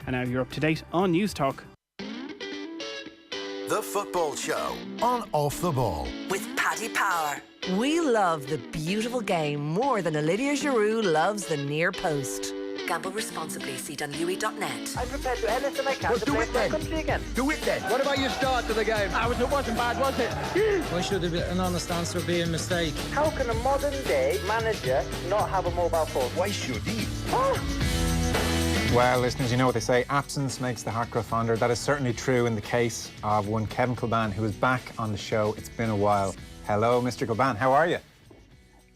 And now you're up to date on News Talk. The Football Show on Off the Ball. With Paddy Power. We love the beautiful game more than Olivier Giroud loves the near post. Gamble responsibly. See Dunleary.net. I'm prepared to do anything I can to play for my country again. Do it then. What about your start to the game? It wasn't bad, was it? Why should an honest answer be a mistake? How can a modern day manager not have a mobile phone? Why should he? Well, listeners, you know what they say, absence makes the heart grow fonder. That is certainly true in the case of one Kevin Kilbane, who is back on the show. It's been a while. Hello, Mr. Kilbane, how are you?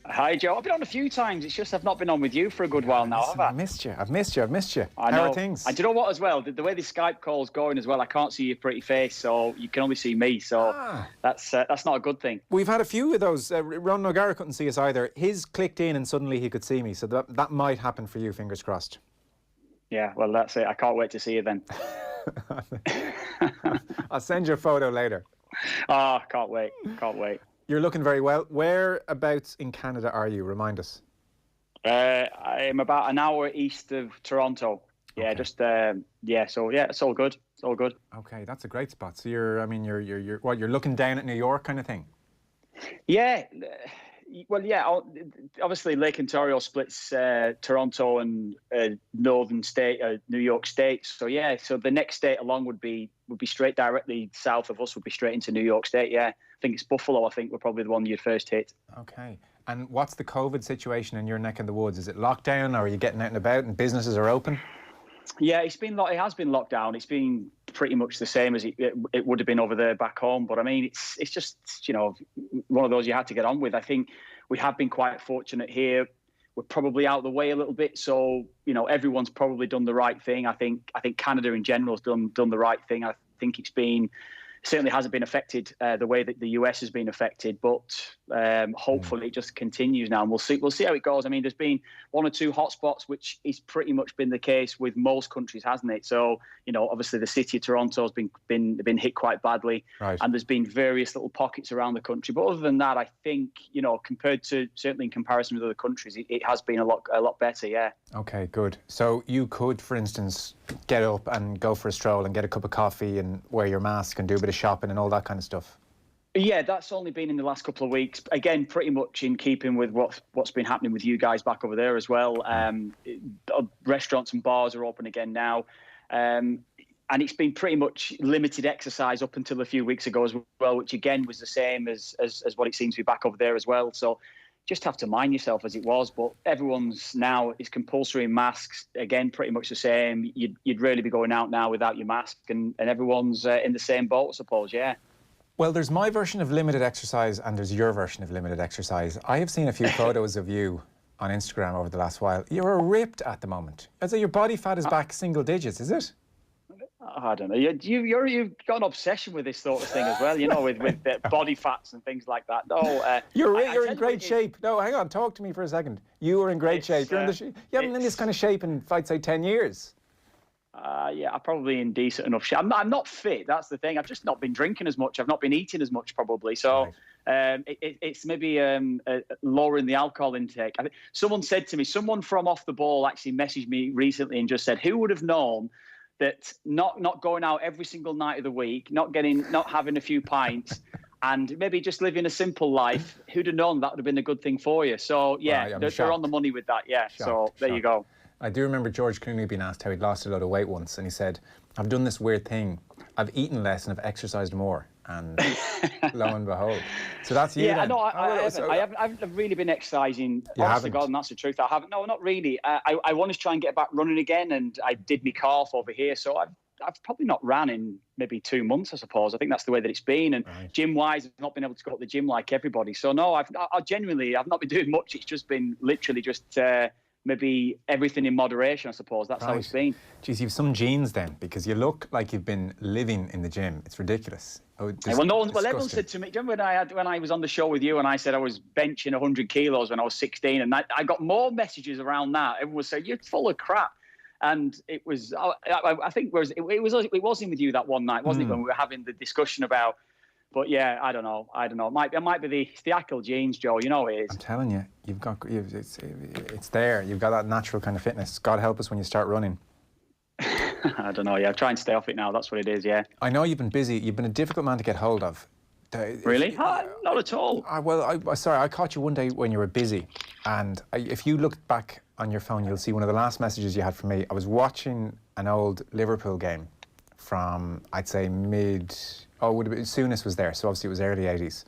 Hi, Joe. I've been on a few times. It's just I've not been on with you for a good while now, have I? I've missed you. I know. How are things? And do you know what as well? The way the Skype call's going as well, I can't see your pretty face, so you can only see me. So that's not a good thing. We've had a few of those. Ron O'Gara couldn't see us either. His clicked in and suddenly he could see me. So that might happen for you, fingers crossed. Yeah, well, that's it. I can't wait to see you then. I'll send you a photo later. Oh, can't wait. You're looking very well. Whereabouts in Canada are you? Remind us. I'm about an hour east of Toronto. Yeah, okay. So it's all good. It's all good. Okay, that's a great spot. So you're looking down at New York kind of thing? Yeah. Well, yeah. Obviously, Lake Ontario splits Toronto and Northern State, New York State. So yeah. So the next state along would be straight directly south of us. Would be straight into New York State. Yeah. I think it's Buffalo. I think we're probably the one you'd first hit. Okay. And what's the COVID situation in your neck of the woods? Is it lockdown, or are you getting out and about and businesses are open? Yeah, it has been locked down. It's been pretty much the same as it would have been over there back home. But I mean, it's just, one of those you had to get on with. I think we have been quite fortunate here. We're probably out of the way a little bit, so everyone's probably done the right thing. I think Canada in general has done the right thing. I think certainly hasn't been affected the way that the US has been affected, but hopefully it just continues now, and we'll see how it goes. I mean, there's been one or two hotspots, which is pretty much been the case with most countries, hasn't it? So obviously the city of Toronto has been hit quite badly, right. And there's been various little pockets around the country. But other than that, I think compared to certainly in comparison with other countries, it has been a lot better. Yeah. Okay, good. So you could, for instance, get up and go for a stroll and get a cup of coffee and wear your mask and do a bit of shopping and all that kind of stuff? Yeah, that's only been in the last couple of weeks. Again, pretty much in keeping with what's been happening with you guys back over there as well. Restaurants and bars are open again now. And it's been pretty much limited exercise up until a few weeks ago as well, which again was the same as what it seems to be back over there as well. So just have to mind yourself as it was, but everyone's now is compulsory in masks again, pretty much the same. You'd really be going out now without your mask, and everyone's in the same boat, I suppose. Yeah. Well, there's my version of limited exercise and there's your version of limited exercise. I have seen a few photos of you on Instagram over the last while. You're ripped at the moment. I'd say your body fat is back single digits, is it? I don't know. You've got an obsession with this sort of thing as well, with body fats and things like that. No, you're in great shape. No, hang on. Talk to me for a second. You are in great shape. You're you haven't been in this kind of shape in, I'd say, 10 years. Yeah, I'm probably in decent enough shape. I'm not fit. That's the thing. I've just not been drinking as much. I've not been eating as much, probably. So right. It's maybe lowering the alcohol intake. I think someone said to me, someone from Off the Ball actually messaged me recently and just said, who would have known that not going out every single night of the week, not having a few pints, and maybe just living a simple life, who'd have known that would have been a good thing for you? So, yeah, right, they're on the money with that, yeah. Shocked. You go. I do remember George Clooney being asked how he'd lost a lot of weight once, and he said, I've done this weird thing. I've eaten less and I've exercised more. And lo and behold. So that's you. Yeah, then. no, I haven't really been exercising. Honest to God, and that's the truth. I haven't. No, not really. I want to try and get back running again, and I did my calf over here. So I've probably not ran in maybe 2 months, I suppose. I think that's the way that it's been. And right. Gym-wise, I've not been able to go to the gym like everybody. So no, I've not been doing much. It's just been literally just maybe everything in moderation, I suppose. That's right. How it's been. Geez, you've some genes then, because you look like you've been living in the gym. It's ridiculous. Everyone said to me, do you remember when I was on the show with you and I said I was benching 100 kilos when I was 16, and I got more messages around that. Everyone was saying, you're full of crap. And it was, I think it wasn't with you that one night, wasn't it, when we were having the discussion about. But yeah, I don't know. It might be the Ackle genes, Joe. You know it is. I'm telling you, it's there. You've got that natural kind of fitness. God help us when you start running. I don't know. Yeah, try and stay off it now. That's what it is. Yeah. I know you've been busy. You've been a difficult man to get hold of. Really? Not at all. Sorry, I caught you one day when you were busy, and if you look back on your phone, you'll see one of the last messages you had from me. I was watching an old Liverpool game from, I'd say Souness was there, so obviously it was early 80s.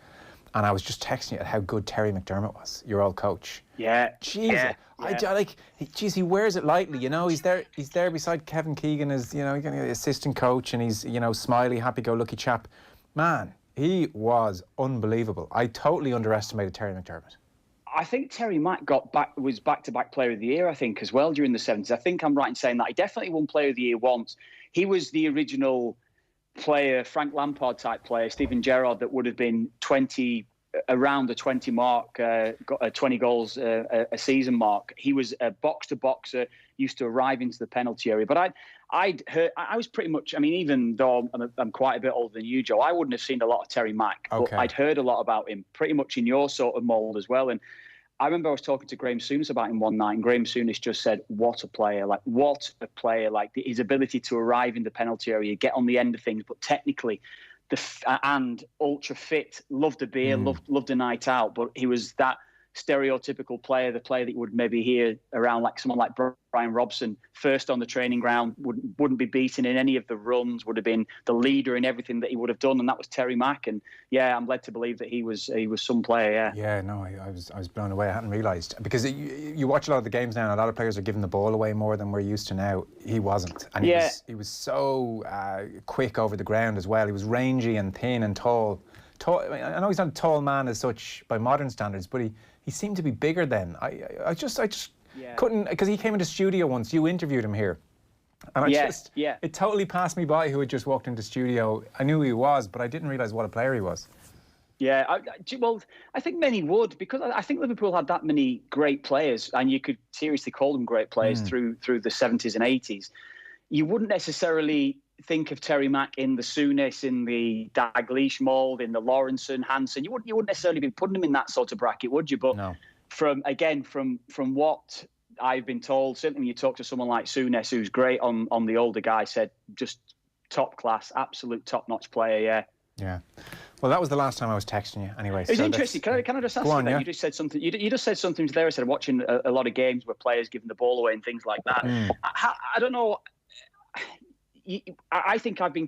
And I was just texting you at how good Terry McDermott was, your old coach. Yeah. Jesus. Yeah. He wears it lightly, you know. He's there beside Kevin Keegan as, you know, the assistant coach, and he's, you know, smiley, happy-go-lucky chap. Man, he was unbelievable. I totally underestimated Terry McDermott. I think Terry Mack was back-to-back Player of the Year, I think, as well during the 70s. I think I'm right in saying that. He definitely won Player of the Year once. He was the original player, Frank Lampard type player, Steven Gerrard, that would have been around the 20 mark, 20 goals a season mark. He was a box-to-boxer, used to arrive into the penalty area. But I was pretty much, I mean, even though I'm quite a bit older than you, Joe, I wouldn't have seen a lot of Terry Mack. Okay. But I'd heard a lot about him, pretty much in your sort of mould as well. And I remember I was talking to Graham Souness about him one night, and Graham Souness just said, what a player, his ability to arrive in the penalty area, get on the end of things, but technically, and ultra fit, loved a beer, loved a night out, but he was that stereotypical player, the player that you would maybe hear around, like someone like Brian Robson, first on the training ground, wouldn't be beaten in any of the runs, would have been the leader in everything that he would have done, and that was Terry Mack. And yeah, I'm led to believe that he was some player. Yeah. Yeah, no, I was blown away. I hadn't realised, because you watch a lot of the games now, and a lot of players are giving the ball away more than we're used to now. He wasn't, and he was so quick over the ground as well. He was rangy and thin and tall. I know he's not a tall man as such by modern standards, but he seemed to be bigger then. I just couldn't, because he came into studio once. You interviewed him here, and it totally passed me by who had just walked into studio. I knew who he was, but I didn't realise what a player he was. Yeah, I think many would, because I think Liverpool had that many great players, and you could seriously call them great players through the 70s and 80s. You wouldn't necessarily think of Terry Mack in the Souness, in the Dalglish mould, in the Lawrenson, Hansen. You wouldn't necessarily be putting him in that sort of bracket, would you? But no. From what I've been told, certainly when you talk to someone like Souness, who's great on the older guy, said just top class, absolute top-notch player, Yeah. Well, that was the last time I was texting you anyway. It's interesting. Can I just ask you that? You just said something. You just said something there. I said watching a lot of games where players giving the ball away and things like that. I don't know. I think I've been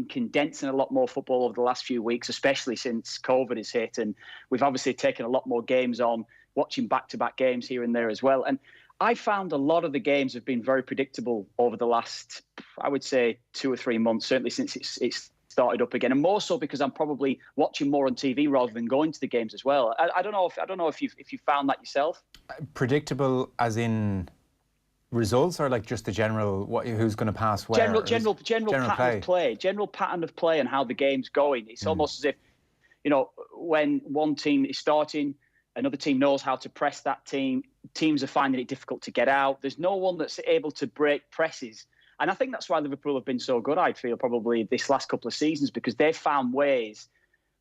condensing a lot more football over the last few weeks, especially since COVID has hit, and we've obviously taken a lot more games on, watching back-to-back games here and there as well. And I found a lot of the games have been very predictable over the last, I would say, 2 or 3 months, certainly since it's started up again, and more so because I'm probably watching more on TV rather than going to the games as well. I don't know if you found that yourself. Predictable as in results, or like just the general who's going to pass where? General pattern of play and how the game's going. It's almost as if, you know, when one team is starting, another team knows how to press that team. Teams are finding it difficult to get out. There's no one that's able to break presses. And I think that's why Liverpool have been so good, I feel, probably this last couple of seasons, because they've found ways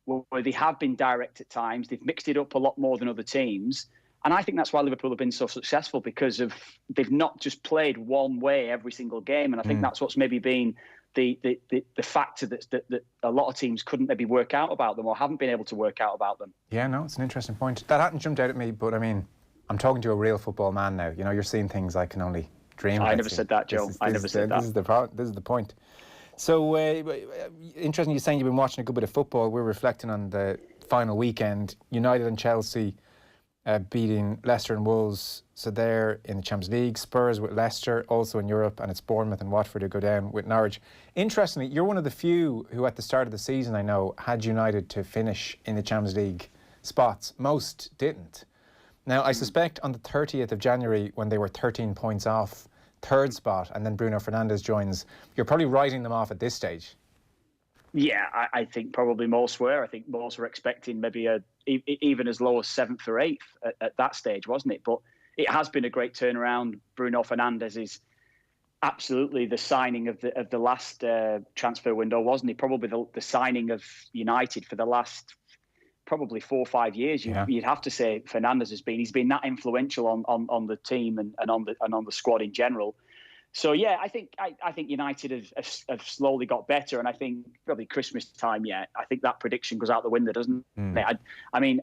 where they have been direct at times. They've mixed it up a lot more than other teams. And I think that's why Liverpool have been so successful, because they've not just played one way every single game. And I think that's what's maybe been the factor that a lot of teams couldn't maybe work out about them, or haven't been able to work out about them. Yeah, no, it's an interesting point. That hadn't jumped out at me, but I mean, I'm talking to a real football man now. You know, you're seeing things I can only dream of. I never said that, Joe. I never said that. This is the point. So, interesting, you're saying you've been watching a good bit of football. We're reflecting on the final weekend. United and Chelsea beating Leicester and Wolves, so they're in the Champions League. Spurs with Leicester, also in Europe, and it's Bournemouth and Watford who go down with Norwich. Interestingly, you're one of the few who at the start of the season, I know, had United to finish in the Champions League spots. Most didn't. Now, I suspect on the 30th of January, when they were 13 points off third spot, and then Bruno Fernandes joins, you're probably writing them off at this stage. Yeah, I think probably most were. I think most were expecting maybe even as low as 7th or 8th at that stage, wasn't it? But it has been a great turnaround. Bruno Fernandes is absolutely the signing of the last transfer window, wasn't he? Probably the signing of United for the last probably 4 or 5 years. You'd have to say Fernandes he's been that influential on the team and on the squad in general. So yeah, I think United have slowly got better, and I think probably Christmas time. Yeah, I think that prediction goes out the window, doesn't it? I mean,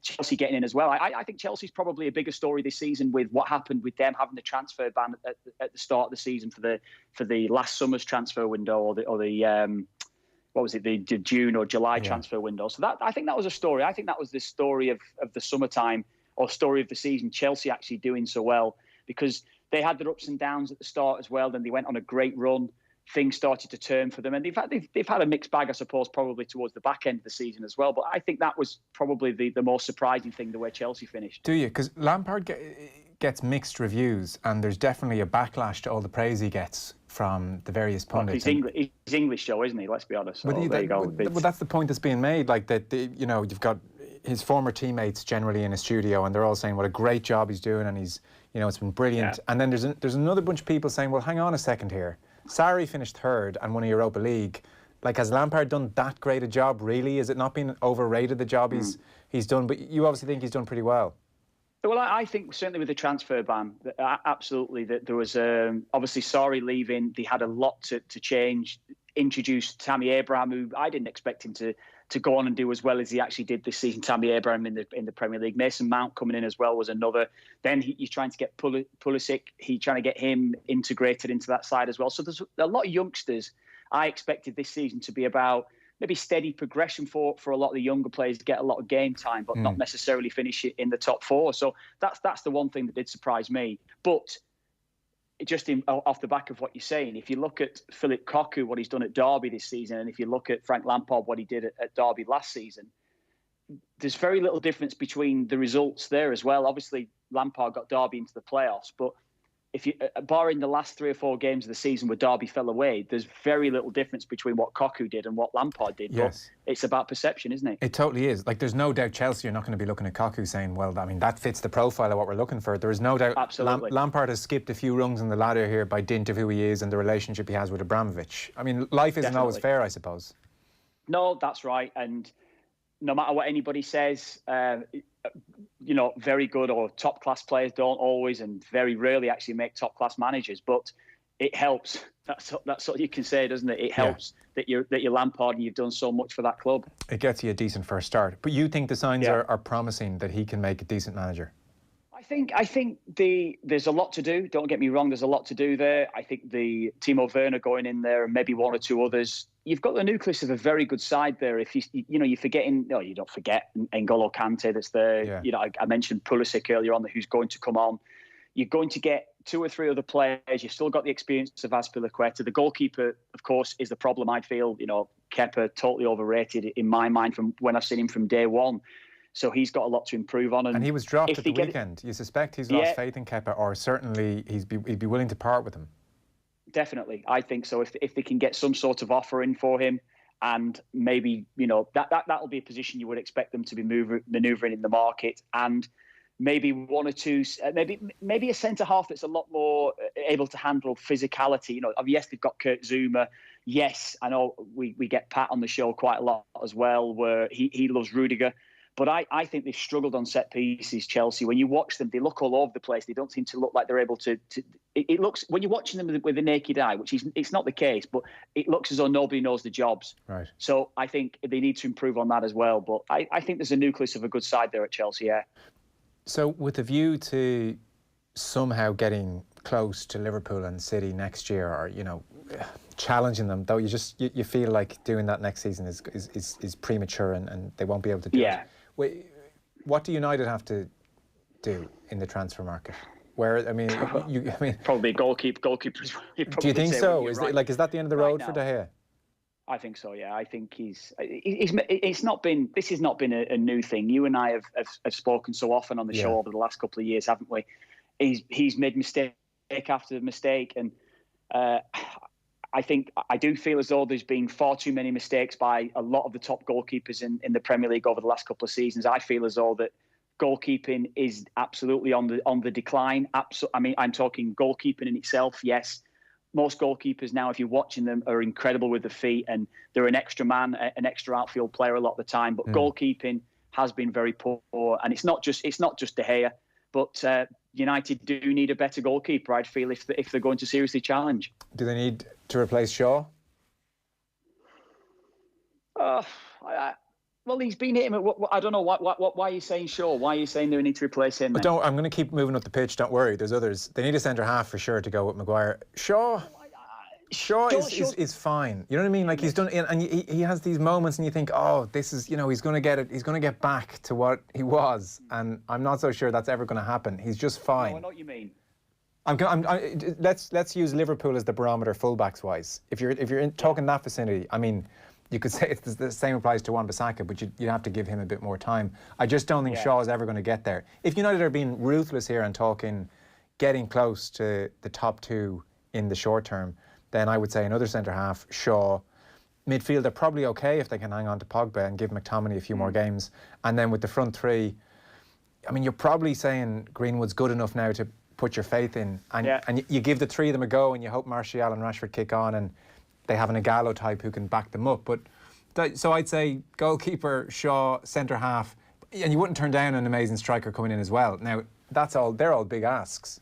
Chelsea getting in as well. I think Chelsea's probably a bigger story this season with what happened with them having the transfer ban at the start of the season for the last summer's transfer window or the what was it, the June or July transfer window. So I think that was a story. I think that was the story of the summertime or story of the season. Chelsea actually doing so well because they had their ups and downs at the start as well. Then they went on a great run. Things started to turn for them, and they've had a mixed bag, I suppose, probably towards the back end of the season as well. But I think that was probably the most surprising thing, the way Chelsea finished. Do you? Because Lampard gets mixed reviews, and there's definitely a backlash to all the praise he gets from the various pundits. He's English, though, isn't he? Let's be honest. So there you go. But that's the point that's being made. Like that, you've got his former teammates generally in a studio, and they're all saying what a great job he's doing, and he's, it's been brilliant. Yeah. And then there's another bunch of people saying, well, hang on a second here. Sarri finished third and won a Europa League. Like, has Lampard done that great a job, really? Is it not been overrated, the job he's done? But you obviously think he's done pretty well. Well, I think certainly with the transfer ban, absolutely, that there was obviously Sarri leaving. They had a lot to change. Introduced Tammy Abraham, who I didn't expect him to go on and do as well as he actually did this season. Tammy Abraham in the Premier League. Mason Mount coming in as well was another. Then he's trying to get Pulisic. He's trying to get him integrated into that side as well. So there's a lot of youngsters. I expected this season to be about maybe steady progression for a lot of the younger players to get a lot of game time, but not necessarily finish it in the top four. So that's the one thing that did surprise me. But just off the back of what you're saying, if you look at Philip Cocu, what he's done at Derby this season, and if you look at Frank Lampard, what he did at Derby last season, there's very little difference between the results there as well. Obviously, Lampard got Derby into the playoffs, but if you, barring the last 3 or 4 games of the season where Derby fell away, there's very little difference between what Cocu did and what Lampard did. Yes. But it's about perception, isn't it? It totally is. Like, there's no doubt Chelsea are not going to be looking at Cocu saying, well, I mean, that fits the profile of what we're looking for. There is no doubt. Absolutely. Lampard has skipped a few rungs in the ladder here by dint of who he is and the relationship he has with Abramovich. I mean, life isn't always fair, I suppose. No, that's right. And no matter what anybody says, very good or top class players don't always and very rarely actually make top class managers. But it helps. That's what you can say, doesn't it? It helps that you're Lampard and you've done so much for that club. It gets you a decent first start. But you think the signs are promising that he can make a decent manager? I think there's a lot to do. Don't get me wrong. There's a lot to do there. I think the Timo Werner going in there and maybe 1 or 2 others. You've got the nucleus of a very good side there. If you're forgetting, no, you don't forget N'Golo Kante that's there. Yeah. I mentioned Pulisic earlier on, who's going to come on. You're going to get 2 or 3 other players. You've still got the experience of Azpilicueta. The goalkeeper, of course, is the problem. I feel, Kepa totally overrated in my mind from when I've seen him from day one. So he's got a lot to improve on. And he was dropped at the weekend. You suspect he's lost faith in Kepa, or certainly he'd be willing to part with him? Definitely. I think so. If they can get some sort of offer in for him, and maybe, that'll be a position you would expect them to be manoeuvring in the market, and maybe 1 or 2, maybe a centre-half that's a lot more able to handle physicality. Yes, they've got Kurt Zouma. Yes, I know we get Pat on the show quite a lot as well, where he loves Rudiger. But I think they've struggled on set pieces, Chelsea. When you watch them, they look all over the place. They don't seem to look like they're able to. It looks, when you're watching them with the naked eye, which it's not the case, but it looks as though nobody knows the jobs. Right. So I think they need to improve on that as well. But I think there's a nucleus of a good side there at Chelsea, yeah. So with a view to somehow getting close to Liverpool and City next year, or, challenging them, though you feel like doing that next season is premature and they won't be able to do it. What do United have to do in the transfer market? Probably goalkeepers. Do you think so? Is that the end of the road for De Gea? I think so. Yeah, I think it's not been. This has not been a new thing. You and I have spoken so often on the show over the last couple of years, haven't we? He's made mistake after mistake, and I do feel as though there's been far too many mistakes by a lot of the top goalkeepers in the Premier League over the last couple of seasons. I feel as though that goalkeeping is absolutely on the decline. I'm talking goalkeeping in itself. Yes, most goalkeepers now, if you're watching them, are incredible with the feet, and they're an extra man, an extra outfield player a lot of the time. But goalkeeping has been very poor, and it's not just De Gea. But United do need a better goalkeeper, I'd feel, if they're going to seriously challenge. Do they need to replace Shaw? Well, he's been hitting. I don't know why are you saying Shaw? Why are you saying they need to replace him? I'm going to keep moving up the pitch. Don't worry. There's others. They need a centre half for sure to go with Maguire. Shaw is fine. You know what I mean? Like, he's done, and he has these moments, and you think, oh, this is, he's going to get it. He's going to get back to what he was, and I'm not so sure that's ever going to happen. He's just fine. No, I know what you mean. Let's use Liverpool as the barometer, fullbacks wise. If you're talking that vicinity, I mean, you could say it's the same applies to Wan-Bissaka, but you have to give him a bit more time. I just don't think Shaw is ever going to get there. If United are being ruthless here and talking, getting close to the top two in the short term, then I would say another centre half, Shaw. Midfield, they're probably okay if they can hang on to Pogba and give McTominay a few more games. And then with the front three, I mean, you're probably saying Greenwood's good enough now to put your faith in. And you give the three of them a go, and you hope Martial and Rashford kick on, and they have an Ighalo type who can back them up. But so I'd say goalkeeper, Shaw, centre half, and you wouldn't turn down an amazing striker coming in as well. Now, they're all big asks.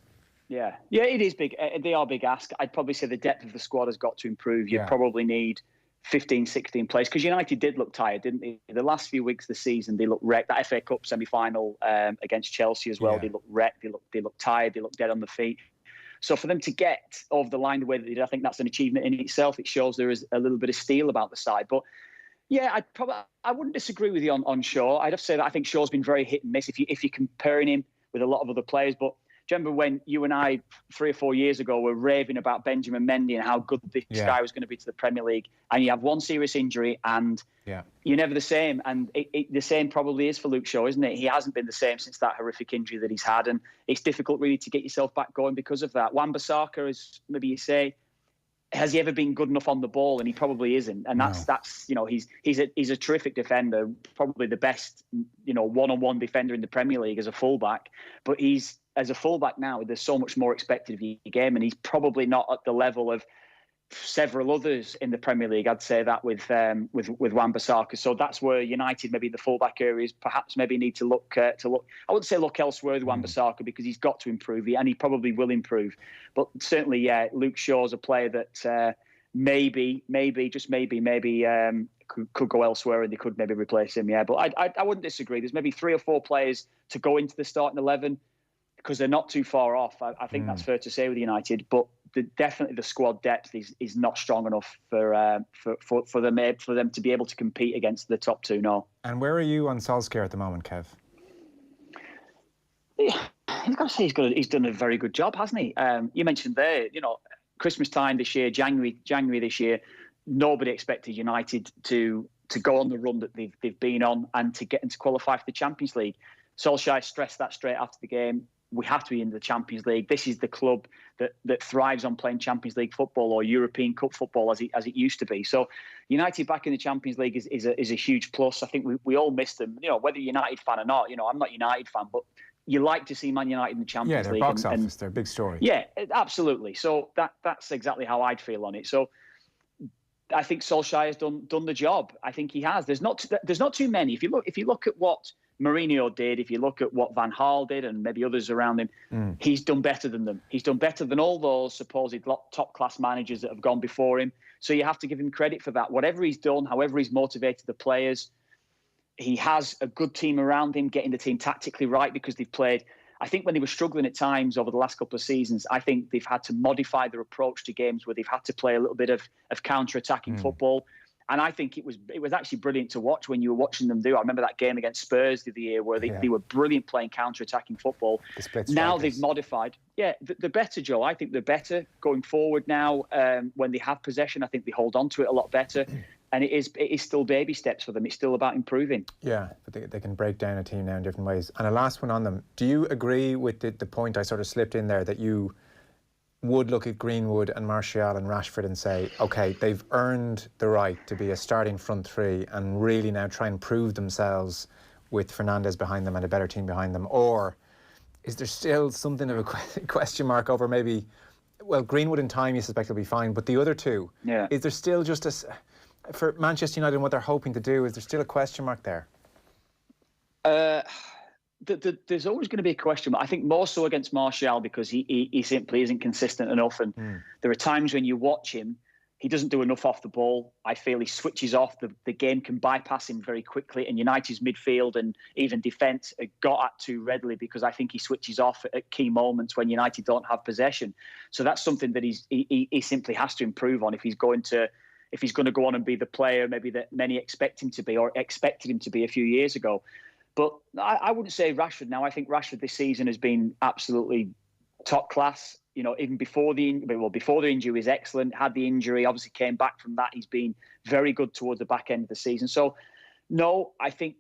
Yeah, it is big. They are big asks. I'd probably say the depth of the squad has got to improve. You probably need 15, 16 players, because United did look tired, didn't they? The last few weeks of the season, they looked wrecked. That FA Cup semi-final against Chelsea as well, they looked wrecked. They looked tired. They looked dead on the feet. So for them to get over the line the way that they did, I think that's an achievement in itself. It shows there is a little bit of steel about the side. But yeah, I wouldn't disagree with you on Shaw. I'd have to say that I think Shaw's been very hit and miss if you're comparing him with a lot of other players. But do you remember when you and I 3 or 4 years ago were raving about Benjamin Mendy and how good this guy was going to be to the Premier League, and you have one serious injury and you're never the same. And the same probably is for Luke Shaw, isn't it? He hasn't been the same since that horrific injury that he's had, and it's difficult really to get yourself back going because of that. Wan-Bissaka, is maybe you say, has he ever been good enough on the ball? And he probably isn't. And that's he's a terrific defender, probably the best one-on-one defender in the Premier League as a fullback. But as a fullback now, there's so much more expected of your game, and he's probably not at the level of several others in the Premier League. I'd say that with Wan-Bissaka. So that's where United, maybe the fullback areas, perhaps maybe need to look. I wouldn't say look elsewhere with Wan-Bissaka, because he's got to improve, and he probably will improve. But certainly, Luke Shaw's a player that maybe could go elsewhere, and they could maybe replace him. Yeah, but I wouldn't disagree. There's maybe 3 or 4 players to go into the starting 11, because they're not too far off. I think that's fair to say with United, but definitely the squad depth is not strong enough for them to be able to compete against the top 2. No. And where are you on Solskjaer at the moment, Kev? I've got to say he's done a very good job, hasn't he? You mentioned there, Christmas time this year, January this year, nobody expected United to go on the run that they've been on and to get into qualify for the Champions League. Solskjaer stressed that straight after the game. We have to be in the Champions League. This is the club that thrives on playing Champions League football or European Cup football as it used to be. So United back in the Champions League is a huge plus. I think we all miss them. Whether you're a United fan or not. I'm not a United fan, but you like to see Man United in the Champions League. Yeah, their box office, they're a big story. Yeah, absolutely. So that's exactly how I'd feel on it. So I think Solskjaer has done the job. I think he has. There's not too many. If you look at what Mourinho did, if you look at what Van Gaal did and maybe others around him, he's done better than them. He's done better than all those supposed top-class managers that have gone before him. So you have to give him credit for that. Whatever he's done, however he's motivated the players, he has a good team around him, getting the team tactically right, because they've played. I think when they were struggling at times over the last couple of seasons, I think they've had to modify their approach to games where they've had to play a little bit of counter-attacking football. And I think it was actually brilliant to watch when you were watching them do. I remember that game against Spurs the other year where they were brilliant playing counter-attacking football. Now they've modified. Yeah, they're better, Joe. I think they're better going forward now. When they have possession, I think they hold on to it a lot better. And it is still baby steps for them. It's still about improving. Yeah, but they can break down a team now in different ways. And a last one on them. Do you agree with the point I sort of slipped in there, that you would look at Greenwood and Martial and Rashford and say, OK, they've earned the right to be a starting front three and really now try and prove themselves with Fernandes behind them and a better team behind them? Or is there still something of a question mark over maybe, well, Greenwood in time you suspect will be fine, but the other two, is there still just for Manchester United and what they're hoping to do, is there still a question mark there? there's always going to be a question. I think more so against Martial because he simply isn't consistent enough. And there are times when you watch him, he doesn't do enough off the ball. I feel he switches off. The game can bypass him very quickly. And United's midfield and even defence got at too readily because I think he switches off at key moments when United don't have possession. So that's something that he simply has to improve on if he's going to go on and be the player maybe that many expect him to be or expected him to be a few years ago. But I wouldn't say Rashford now. I think Rashford this season has been absolutely top class. You know, even before the injury, he was excellent. Had the injury, obviously came back from that. He's been very good towards the back end of the season. So, no, I think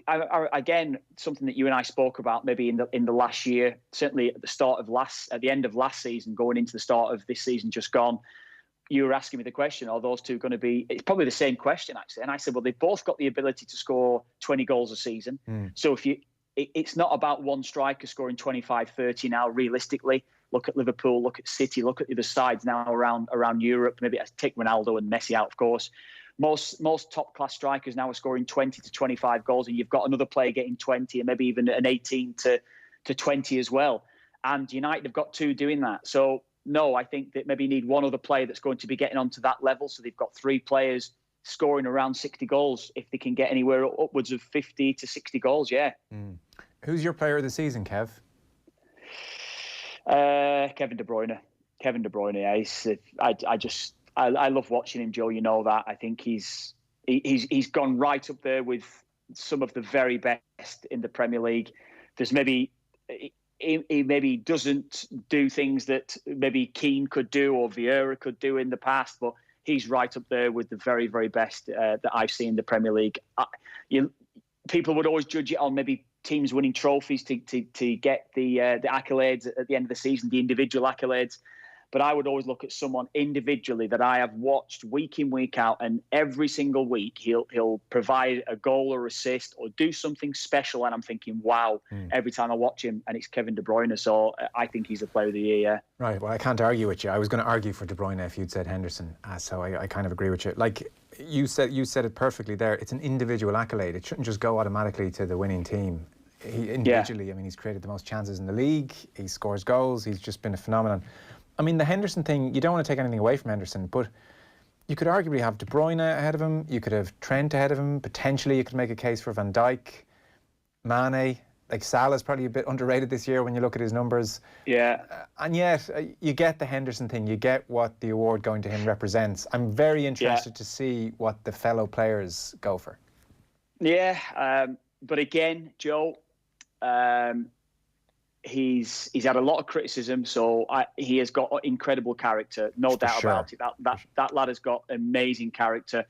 again something that you and I spoke about maybe in the last year, certainly at the end of last season, going into the start of this season just gone. You were asking me the question: are those two going to be? It's probably the same question actually. And I said, well, they've both got the ability to score 20 goals a season. So it's not about one striker scoring 25, 30 now. Realistically. Look at Liverpool, look at City, look at the other sides now around Europe. Maybe take Ronaldo and Messi out, of course. Most top-class strikers now are scoring 20 to 25 goals, and you've got another player getting 20 and maybe even an 18 to 20 as well. And United have got two doing that. So, no, I think that maybe you need one other player that's going to be getting onto that level. So they've got three players scoring around 60 goals if they can get anywhere upwards of 50 to 60 goals, yeah. Who's your player of the season, Kev? Kevin De Bruyne. I love watching him, Joe. You know that. I think he's gone right up there with some of the very best in the Premier League. There's maybe he maybe doesn't do things that maybe Keane could do or Vieira could do in the past, but he's right up there with the very, very best that I've seen in the Premier League. People would always judge it on maybe teams winning trophies to get the accolades at the end of the season, the individual accolades. But I would always look at someone individually that I have watched week in, week out, and every single week he'll provide a goal or assist or do something special, and I'm thinking, wow, every time I watch him, and it's Kevin De Bruyne. So I think he's the player of the year, yeah. Right, well, I can't argue with you. I was going to argue for De Bruyne if you'd said Henderson, so I kind of agree with you. Like you said it perfectly there. It's an individual accolade. It shouldn't just go automatically to the winning team. He individually, I mean, he's created the most chances in the league. He scores goals. He's just been a phenomenon. I mean, the Henderson thing, you don't want to take anything away from Henderson, but you could arguably have De Bruyne ahead of him. You could have Trent ahead of him. Potentially, you could make a case for Van Dijk, Mane. Like, Salah's probably a bit underrated this year when you look at his numbers. Yeah. And yet, you get the Henderson thing. You get what the award going to him represents. I'm very interested to see what the fellow players go for. Yeah, but again, Joe, he's had a lot of criticism, so he has got incredible character, no doubt about it. That lad has got amazing character.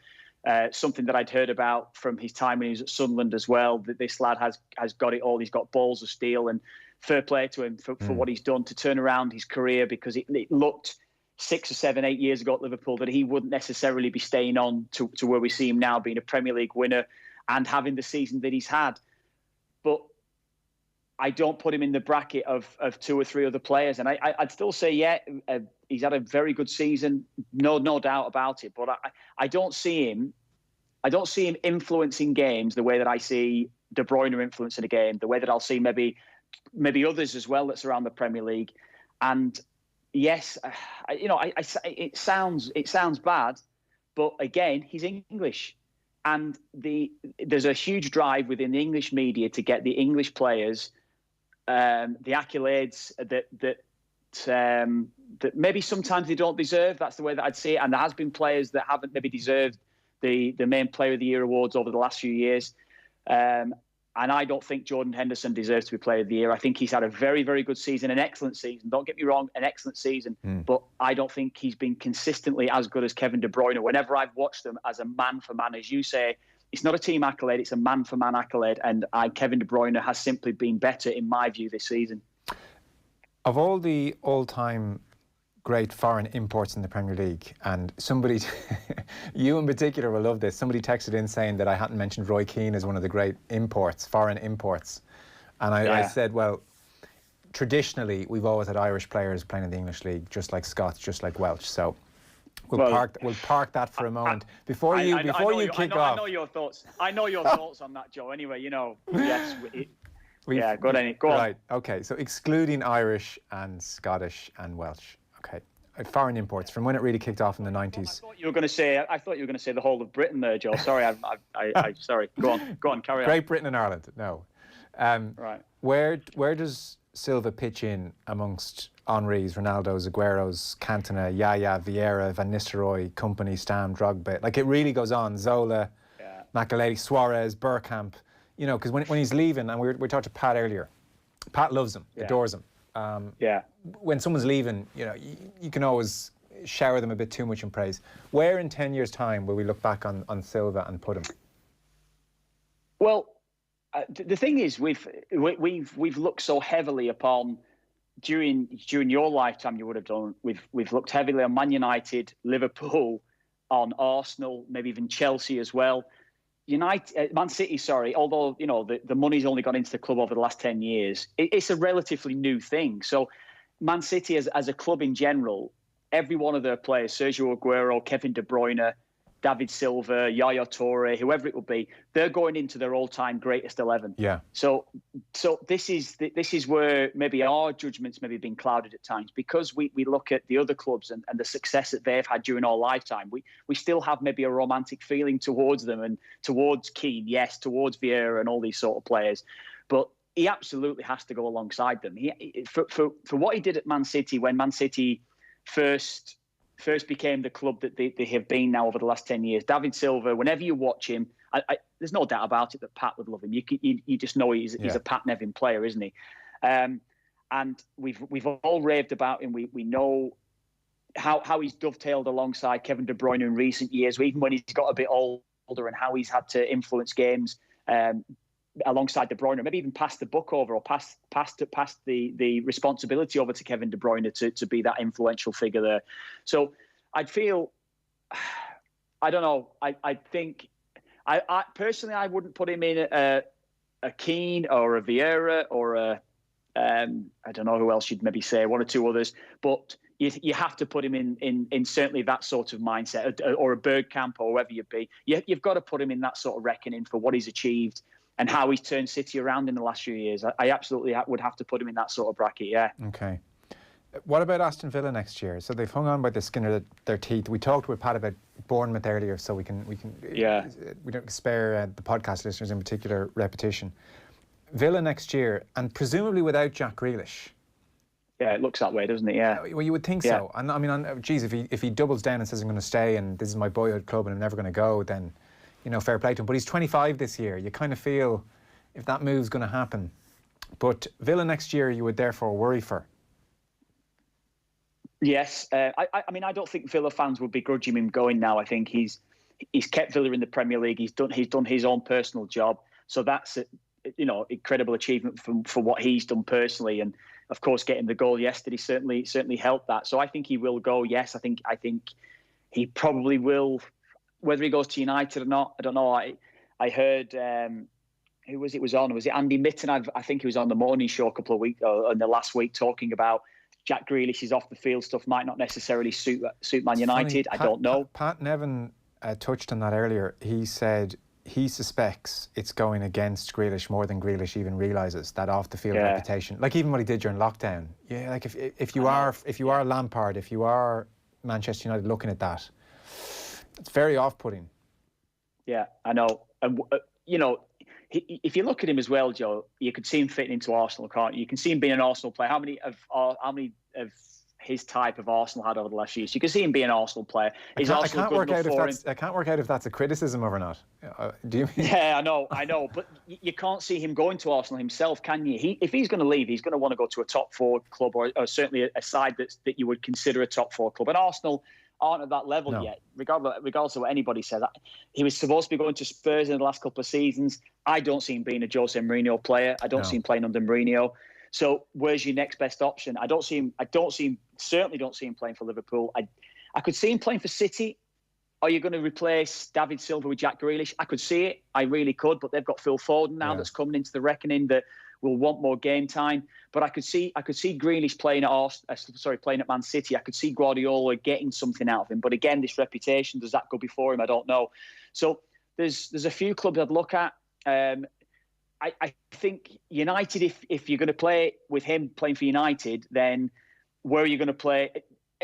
Something that I'd heard about from his time when he was at Sunderland as well, that this lad has got it all. He's got balls of steel, and fair play to him for what he's done to turn around his career, because it looked 6 or 7, 8 years ago at Liverpool that he wouldn't necessarily be staying on to where we see him now, being a Premier League winner and having the season that he's had. But I don't put him in the bracket of 2 or 3 other players. And I'd still say, he's had a very good season, no doubt about it. But I don't see him influencing games the way that I see De Bruyne influencing a game, the way that I'll see maybe others as well that's around the Premier League. And yes, it sounds bad, but again, he's English. And there's a huge drive within the English media to get the English players the accolades that maybe sometimes they don't deserve. That's the way that I'd see it. And there has been players that haven't maybe deserved the main Player of the Year awards over the last few years. And I don't think Jordan Henderson deserves to be Player of the Year. I think he's had a very, very good season, an excellent season. Don't get me wrong, an excellent season. But I don't think he's been consistently as good as Kevin De Bruyne. Whenever I've watched them as a man for man, as you say, it's not a team accolade, it's a man-for-man accolade, and Kevin De Bruyne has simply been better, in my view, this season. Of all the all-time great foreign imports in the Premier League, and somebody, you in particular will love this, somebody texted in saying that I hadn't mentioned Roy Keane as one of the great imports, foreign imports. And I said, well, traditionally, we've always had Irish players playing in the English league, just like Scots, just like Welsh, so... We'll park that for a moment before you kick off. I know your thoughts. I know your thoughts on that, Joe. Anyway, yes. Yeah, go on. Right, okay. So excluding Irish and Scottish and Welsh. Okay. Foreign imports from when it really kicked off in the 90s. I thought you were going to say the whole of Britain there, Joe. Sorry, I sorry. Go on, carry on. Great Britain and Ireland. No. Right. Where does Silva pitch in amongst Henry's, Ronaldo's, Aguero's, Cantona, Yaya, Vieira, Van Nistelrooy, Company, Stam, Drogba? Like, it really goes on. Zola, Makelele, Suarez, Bergkamp. You know, because when he's leaving, and we talked to Pat earlier, Pat loves him, adores him. When someone's leaving, you know, you can always shower them a bit too much in praise. Where in 10 years' time will we look back on Silva and put him? Well, the thing is, we've looked so heavily upon during your lifetime. You would have done. We've looked heavily on Man United, Liverpool, on Arsenal, maybe even Chelsea as well. Man City, sorry. Although you know the money's only gone into the club over the last 10 years, it's a relatively new thing. So, Man City as a club in general, every one of their players, Sergio Aguero, Kevin De Bruyne, David Silva, Yaya Toure, whoever it will be, they're going into their all-time greatest 11. Yeah. So this is where maybe our judgments maybe been clouded at times, because we look at the other clubs and the success that they've had during our lifetime. We still have maybe a romantic feeling towards them and towards Keane, yes, towards Vieira and all these sort of players, but he absolutely has to go alongside them. For what he did at Man City when Man City first became the club that they have been now over the last 10 years. David Silva, whenever you watch him, there's no doubt about it that Pat would love him. You just know he's a Pat Nevin player, isn't he? And we've all raved about him. We know how he's dovetailed alongside Kevin De Bruyne in recent years, even when he's got a bit older, and how he's had to influence games alongside De Bruyne, maybe even pass the buck over or pass the responsibility over to Kevin De Bruyne to be that influential figure there. So I'd feel, I don't know, I think, I personally, I wouldn't put him in a Keane or a Vieira or I don't know who else you'd maybe say, one or two others, but you have to put him in certainly that sort of mindset, or a Bergkamp or whoever you be. You've got to put him in that sort of reckoning for what he's achieved and how he's turned City around in the last few years. I absolutely would have to put him in that sort of bracket, yeah. Okay. What about Aston Villa next year? So they've hung on by the skin of their teeth. We talked with Pat about Bournemouth earlier, so we don't spare the podcast listeners in particular repetition. Villa next year, and presumably without Jack Grealish. Yeah, it looks that way, doesn't it? Yeah. Well, you would think so. And I mean, geez, if he doubles down and says I'm going to stay and this is my boyhood club and I'm never going to go, then, you know, fair play to him. But he's 25 this year. You kind of feel if that move's going to happen. But Villa next year, you would therefore worry for. Yes. I mean, I don't think Villa fans would begrudge him going now. I think he's kept Villa in the Premier League. He's done his own personal job. So that's incredible achievement for what he's done personally. And of course, getting the goal yesterday certainly helped that. So I think he will go. Yes, I think he probably will. Whether he goes to United or not, I don't know. I heard who was it on? Was it Andy Mitten? I think he was on the morning show a couple of weeks in the last week talking about Jack Grealish's off the field stuff might not necessarily suit Man United. I don't know. Pat Nevin touched on that earlier. He said he suspects it's going against Grealish more than Grealish even realises, that off the field reputation. Like even what he did during lockdown. Yeah, like if you are Lampard, if you are Manchester United looking at that, it's very off-putting. Yeah, I know. And if you look at him as well, Joe, you could see him fitting into Arsenal, can't you? You can see him being an Arsenal player. How many of his type of Arsenal had over the last years? You can see him being an Arsenal player. I can't work out if that's a criticism or not. Do you mean? Yeah, I know. But you can't see him going to Arsenal himself, can you? If he's going to leave, he's going to want to go to a top four club or certainly a side that you would consider a top four club. And Arsenal aren't at that level yet, regardless of what anybody says. He was supposed to be going to Spurs in the last couple of seasons. I don't see him being a Jose Mourinho player. I don't see him playing under Mourinho. So where's your next best option? Certainly don't see him playing for Liverpool. I could see him playing for City. Are you going to replace David Silva with Jack Grealish? I could see it. I really could. But they've got Phil Foden now that's coming into the reckoning that will want more game time. But I could see Grealish playing at Man City. I could see Guardiola getting something out of him. But again, this reputation, does that go before him? I don't know. So there's a few clubs I'd look at. I think United, if you're going to play with him playing for United, then where are you going to play?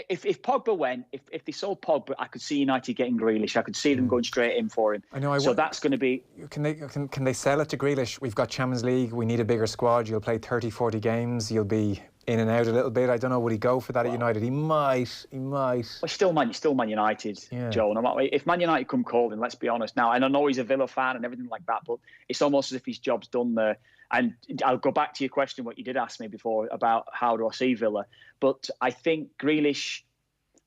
If Pogba went, if they sold Pogba, I could see United getting Grealish. I could see them going straight in for him. I know. So that's going to be... Can they sell it to Grealish? We've got Champions League. We need a bigger squad. You'll play 30, 40 games. You'll be in and out a little bit. I don't know. Would he go for that at United? He might. Well, still Man United, yeah. Joe. No matter, if Man United come calling, let's be honest now. And I know he's a Villa fan and everything like that, but it's almost as if his job's done there. And I'll go back to your question, what you did ask me before about how do I see Villa. But I think Grealish,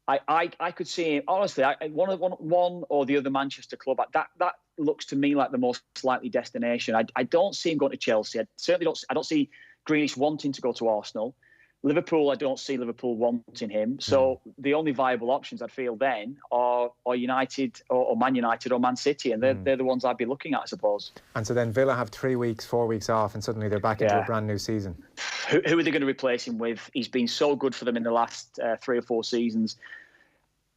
I could see him, honestly, one or the other Manchester club, that looks to me like the most likely destination. I don't see him going to Chelsea. I don't see Grealish wanting to go to Arsenal. Liverpool, I don't see Liverpool wanting him. So the only viable options I'd feel then are United or Man United or Man City, and they're the ones I'd be looking at, I suppose. And so then Villa have 3 weeks, 4 weeks off, and suddenly they're back into a brand new season. Who are they going to replace him with? He's been so good for them in the last 3 or 4 seasons.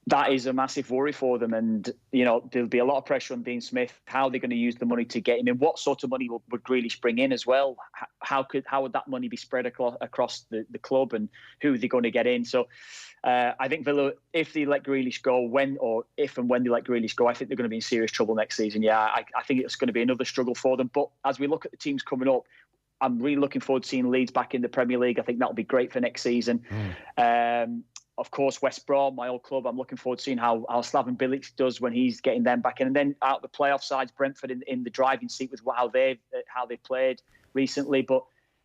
That is a massive worry for them, and there'll be a lot of pressure on Dean Smith. How are they going to use the money to get him in? What sort of money would Grealish bring in as well? How would that money be spread across the club, and who are they going to get in? So I think Villa, if they let Grealish go, if and when they let Grealish go, I think they're going to be in serious trouble next season. Yeah, I think it's going to be another struggle for them. But as we look at the teams coming up, I'm really looking forward to seeing Leeds back in the Premier League. I think that'll be great for next season. Of course, West Brom, my old club, I'm looking forward to seeing how Slaven Bilic does when he's getting them back in. And then out the playoff sides, Brentford in the driving seat with how they've played recently. But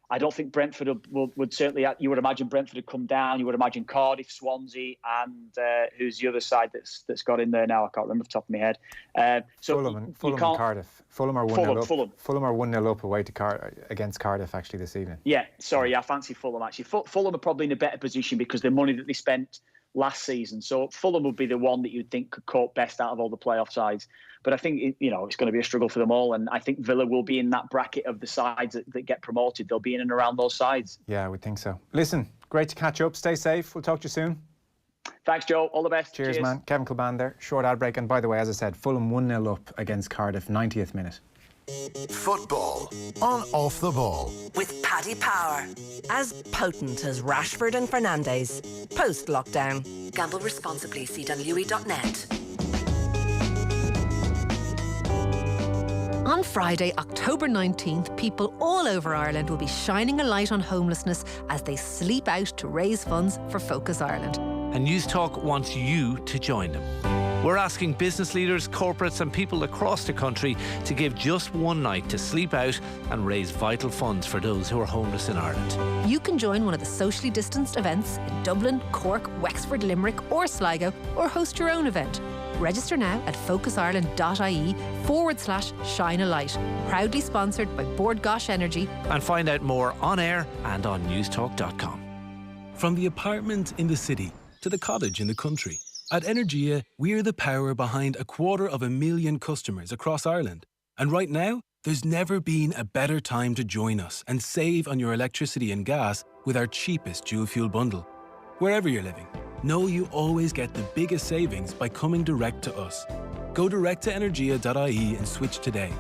I don't think Brentford would certainly, you would imagine Brentford would come down. You would imagine Cardiff, Swansea, and who's the other side that's got in there now? I can't remember off the top of my head. Fulham and Cardiff. Fulham are 1-0 up. Fulham are 1-0 up away to against Cardiff actually this evening. Yeah, sorry, I fancy Fulham actually. Fulham are probably in a better position because the money that they spent last season. So Fulham would be the one that you'd think could cope best out of all the playoff sides. But I think it's going to be a struggle for them all, and I think Villa will be in that bracket of the sides that get promoted. They'll be in and around those sides. Yeah, I would think so. Listen, great to catch up. Stay safe. We'll talk to you soon. Thanks, Joe. All the best. Cheers, man. Kevin Kilbane there. Short ad break. And by the way, as I said, Fulham 1-0 up against Cardiff, 90th minute. Football on Off the Ball. With Paddy Power. As potent as Rashford and Fernandes. Post-lockdown. Gamble responsibly. See www.net. On Friday, October 19th, people all over Ireland will be shining a light on homelessness as they sleep out to raise funds for Focus Ireland. And News Talk wants you to join them. We're asking business leaders, corporates and people across the country to give just one night to sleep out and raise vital funds for those who are homeless in Ireland. You can join one of the socially distanced events in Dublin, Cork, Wexford, Limerick or Sligo, or host your own event. Register now at focusireland.ie/shine a light. Proudly sponsored by Bord Gosh Energy. And find out more on air and on newstalk.com. From the apartment in the city to the cottage in the country, at Energia, we're the power behind 250,000 customers across Ireland. And right now, there's never been a better time to join us and save on your electricity and gas with our cheapest dual fuel bundle. Wherever you're living, know you always get the biggest savings by coming direct to us. Go direct to energia.ie and switch today.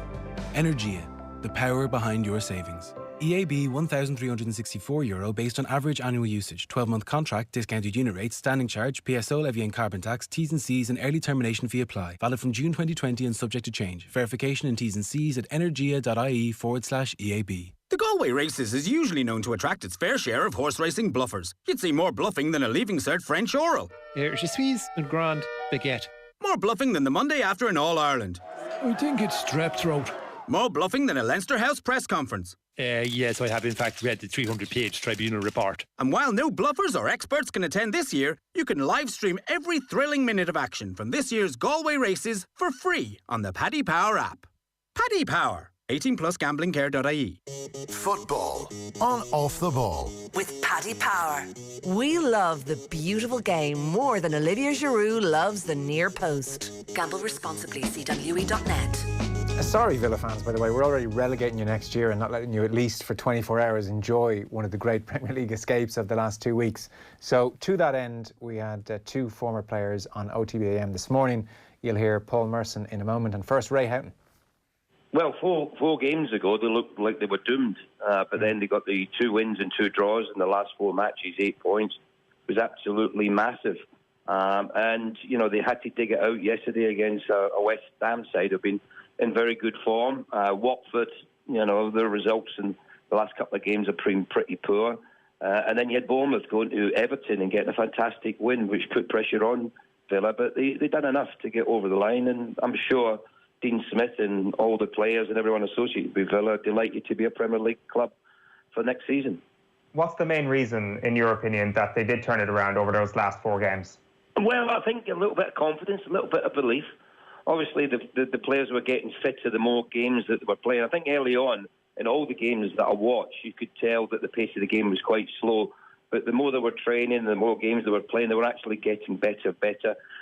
Energia, the power behind your savings. EAB €1,364 based on average annual usage. 12-month contract, discounted unit rates, standing charge, PSO levy and carbon tax, T's and C's and early termination fee apply. Valid from June 2020 and subject to change. Verification and T's and C's at energia.ie/EAB. The Galway Races is usually known to attract its fair share of horse racing bluffers. You'd see more bluffing than a Leaving Cert French oral. Je suis un grand baguette. More bluffing than the Monday after an All-Ireland. I think it's strep throat. More bluffing than a Leinster House press conference. Yes, I have in fact read the 300-page tribunal report. And while no bluffers or experts can attend this year, you can live stream every thrilling minute of action from this year's Galway Races for free on the Paddy Power app. Paddy Power. 18+gamblingcare.ie. Football on Off the Ball. With Paddy Power. We love the beautiful game more than Olivier Giroud loves the near post. Gamble responsibly. See www.net. Sorry, Villa fans, by the way, we're already relegating you next year and not letting you, at least for 24 hours, enjoy one of the great Premier League escapes of the last 2 weeks. So, to that end, we had 2 former players on OTBAM this morning. You'll hear Paul Merson in a moment, and first, Ray Houghton. Well, four games ago, they looked like they were doomed. But then they got the 2 wins and 2 draws in the last 4 matches, 8 points. It was absolutely massive. And, they had to dig it out yesterday against a West Ham side who've been in very good form. Watford, their results in the last couple of games have been pretty poor. And then you had Bournemouth going to Everton and getting a fantastic win, which put pressure on Villa. But they done enough to get over the line, and I'm sure Dean Smith and all the players and everyone associated with Villa are delighted to be a Premier League club for next season. What's the main reason, in your opinion, that they did turn it around over those last 4 games? Well, I think a little bit of confidence, a little bit of belief. Obviously, the players were getting fitter the more games that they were playing. I think early on, in all the games that I watched, you could tell that the pace of the game was quite slow. But the more they were training, the more games they were playing, they were actually getting better.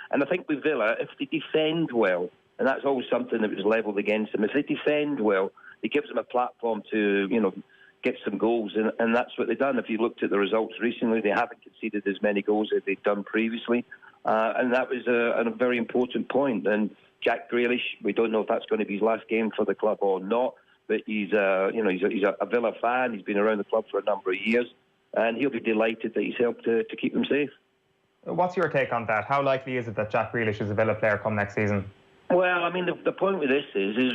And I think with Villa, if they defend well, and that's always something that was levelled against them, if they defend well, it gives them a platform to, get some goals. And that's what they've done. If you looked at the results recently, they haven't conceded as many goals as they've done previously. And that was a very important point. And Jack Grealish, we don't know if that's going to be his last game for the club or not. But he's a Villa fan. He's been around the club for a number of years. And he'll be delighted that he's helped to keep them safe. What's your take on that? How likely is it that Jack Grealish is a Villa player come next season? Well, I mean, the point with this is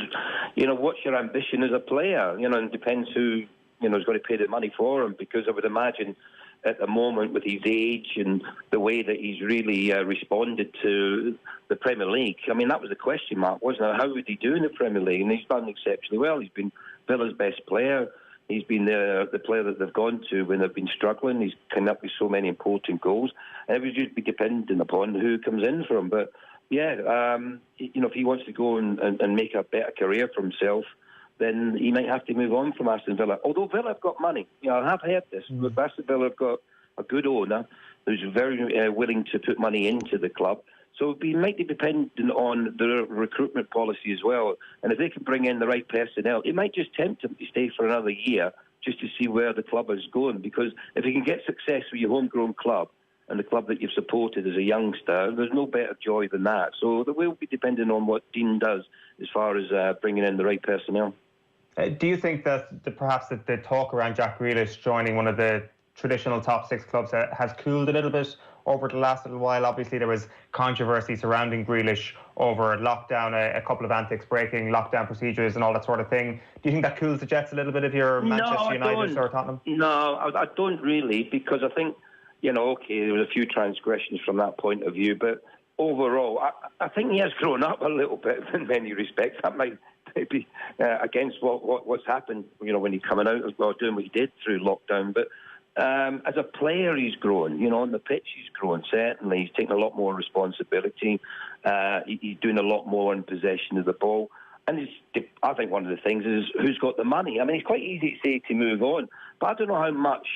what's your ambition as a player? And it depends who, is going to pay the money for him. Because I would imagine at the moment with his age and the way that he's really responded to the Premier League, I mean, that was the question mark, wasn't it? How would he do in the Premier League? And he's done exceptionally well. He's been Villa's best player. He's been the player that they've gone to when they've been struggling. He's come up with so many important goals. And it would just be dependent upon who comes in for him. But, yeah, if he wants to go and make a better career for himself, then he might have to move on from Aston Villa. Although Villa have got money. I have heard this. But Aston Villa have got a good owner who's very willing to put money into the club. So it might be dependent on the recruitment policy as well. And if they can bring in the right personnel, it might just tempt them to stay for another year just to see where the club is going. Because if you can get success with your homegrown club and the club that you've supported as a youngster, there's no better joy than that. So it will be dependent on what Dean does as far as bringing in the right personnel. Do you think that perhaps the talk around Jack Grealish joining one of the traditional top 6 clubs has cooled a little bit over the last little while? Obviously, there was controversy surrounding Grealish over lockdown, a couple of antics, breaking lockdown procedures and all that sort of thing. Do you think that cools the Jets a little bit if you're Manchester United or Tottenham? No, I don't really, because I think, okay, there was a few transgressions from that point of view, but overall, I think he has grown up a little bit in many respects. That might be against what's happened, when he's coming out as well, doing what he did through lockdown. But as a player, he's grown. On the pitch, he's grown, certainly. He's taken a lot more responsibility. He's doing a lot more in possession of the ball. And I think one of the things is who's got the money. I mean, it's quite easy to say to move on, but I don't know how much,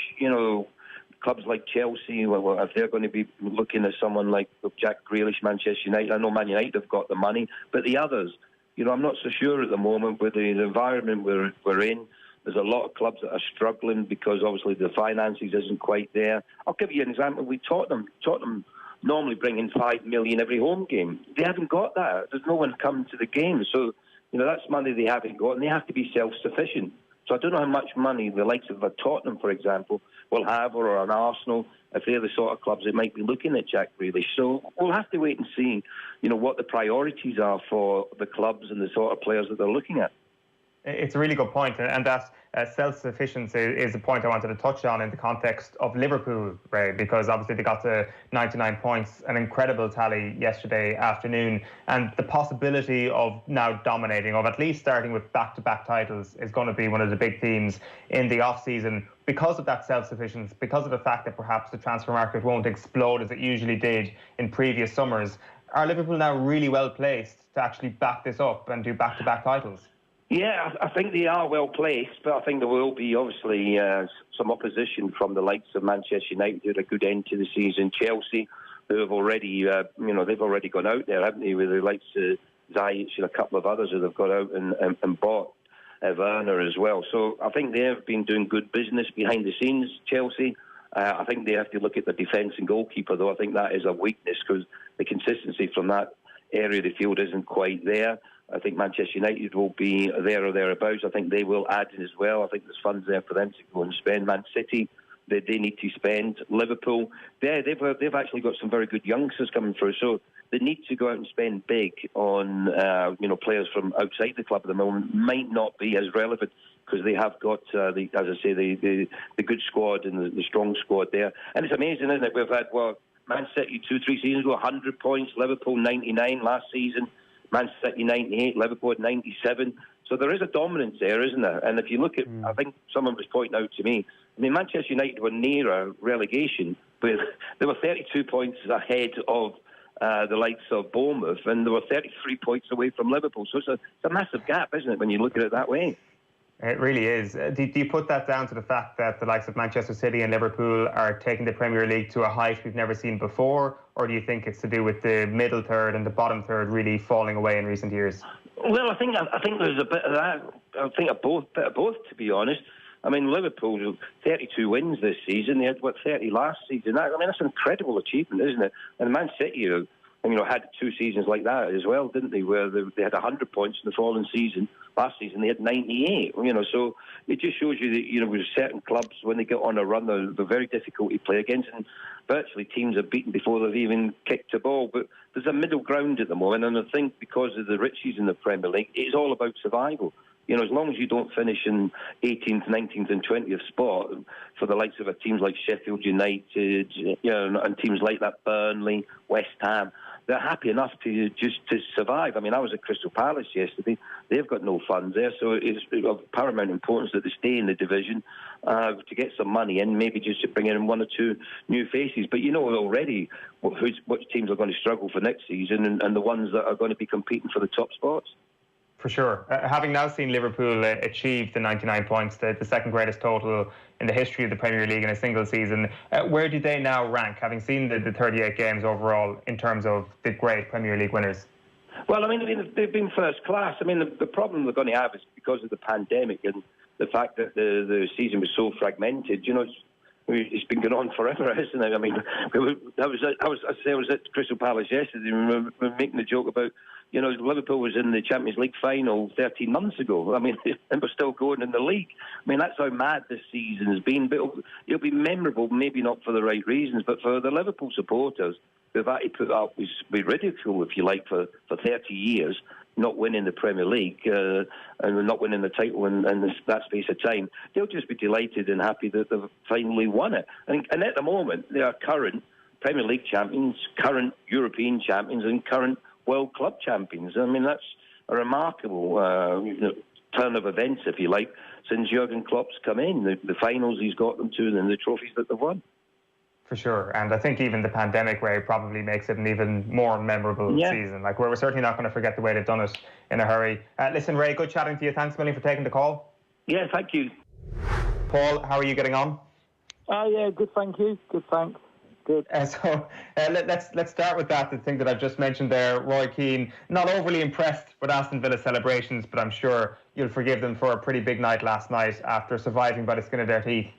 clubs like Chelsea, if they're going to be looking at someone like Jack Grealish, Manchester United. I know Man United have got the money, but the others, I'm not so sure at the moment with the environment we're in. There's a lot of clubs that are struggling because obviously the finances isn't quite there. I'll give you an example with Tottenham. Tottenham normally bring in $5 million every home game. They haven't got that. There's no one coming to the game. So, that's money they haven't got, and they have to be self-sufficient. So I don't know how much money the likes of a Tottenham, for example, will have, or an Arsenal, if they're the sort of clubs that might be looking at Jack Grealish. So we'll have to wait and see, what the priorities are for the clubs and the sort of players that they're looking at. It's a really good point, and that self-sufficiency is a point I wanted to touch on in the context of Liverpool, Ray, because obviously they got to 99 points, an incredible tally yesterday afternoon, and the possibility of now dominating, of at least starting with back-to-back titles, is going to be one of the big themes in the off-season because of that self-sufficiency, because of the fact that perhaps the transfer market won't explode as it usually did in previous summers. Are Liverpool now really well placed to actually back this up and do back-to-back titles? Yeah, I think they are well placed, but I think there will be obviously some opposition from the likes of Manchester United, who had a good end to the season. Chelsea, who have already, they've already gone out there, haven't they, with the likes of Ziyech and a couple of others who have got out and bought Werner as well. So I think they've been doing good business behind the scenes, Chelsea. I think they have to look at the defence and goalkeeper, though. I think that is a weakness because the consistency from that area of the field isn't quite there. I think Manchester United will be there or thereabouts. I think they will add in as well. I think there's funds there for them to go and spend. Man City, they need to spend. Liverpool, they've actually got some very good youngsters coming through. So they need to go out and spend big on players from outside the club at the moment. Might not be as relevant because they have got, the good squad and the strong squad there. And it's amazing, isn't it? We've had, Man City 2-3 seasons ago, 100 points. Liverpool 99 last season. Man City 98, Liverpool at 97. So there is a dominance there, isn't there? And if you look at, I think someone was pointing out to me, Manchester United were near a relegation, but they were 32 points ahead of the likes of Bournemouth, and they were 33 points away from Liverpool. So it's a massive gap, isn't it, when you look at it that way? It really is. Do you put that down to the fact that the likes of Manchester City and Liverpool are taking the Premier League to a height we've never seen before, or do you think it's to do with the middle third and the bottom third really falling away in recent years? Well, I think there's a bit of that. I think a bit of both, to be honest. Liverpool 32 wins this season. They had 30 last season. That's an incredible achievement, isn't it? And Man City, had 2 seasons like that as well, didn't they? Where they had 100 points in the following season. Last season they had 98. So it just shows you that with certain clubs, when they get on a run, they're very difficult to play against, and virtually teams are beaten before they've even kicked a ball. But there's a middle ground at the moment, and I think because of the riches in the Premier League, it's all about survival. As long as you don't finish in 18th, 19th and 20th spot for the likes of teams like Sheffield United, and teams like that, Burnley, West Ham, they're happy enough to survive. I was at Crystal Palace yesterday. They've got no funds there, so it's of paramount importance that they stay in the division to get some money in, maybe just to bring in 1 or 2 new faces. But already which teams are going to struggle for next season and the ones that are going to be competing for the top spots. For sure. Having now seen Liverpool achieve the 99 points, the second greatest total in the history of the Premier League in a single season, where do they now rank, having seen the 38 games overall, in terms of the great Premier League winners? Well, they've been first class. The problem they're going to have is because of the pandemic and the fact that the season was so fragmented. It's been going on forever, isn't it? I was at Crystal Palace yesterday, and we were making a joke about, Liverpool was in the Champions League final 13 months ago. And we're still going in the league. That's how mad this season has been. But it'll be memorable, maybe not for the right reasons, but for the Liverpool supporters who've had to put up with ridicule, if you like, for 30 years, not winning the Premier League and not winning the title in that space of time. They'll just be delighted and happy that they've finally won it. And at the moment, they are current Premier League champions, current European champions, and current World Club champions. That's a remarkable turn of events, if you like, since Jurgen Klopp's come in. The finals he's got them to and the trophies that they've won. For sure. And I think even the pandemic, Ray, probably makes it an even more memorable season. We're certainly not going to forget the way they've done it in a hurry. Listen, Ray, good chatting to you. Thanks a million for taking the call. Yeah, thank you. Paul, how are you getting on? Yeah, good, thank you. Good, thanks. Good. Let's start with that. The thing that I've just mentioned there, Roy Keane, not overly impressed with Aston Villa celebrations, but I'm sure you'll forgive them for a pretty big night last night after surviving by the skin of their teeth.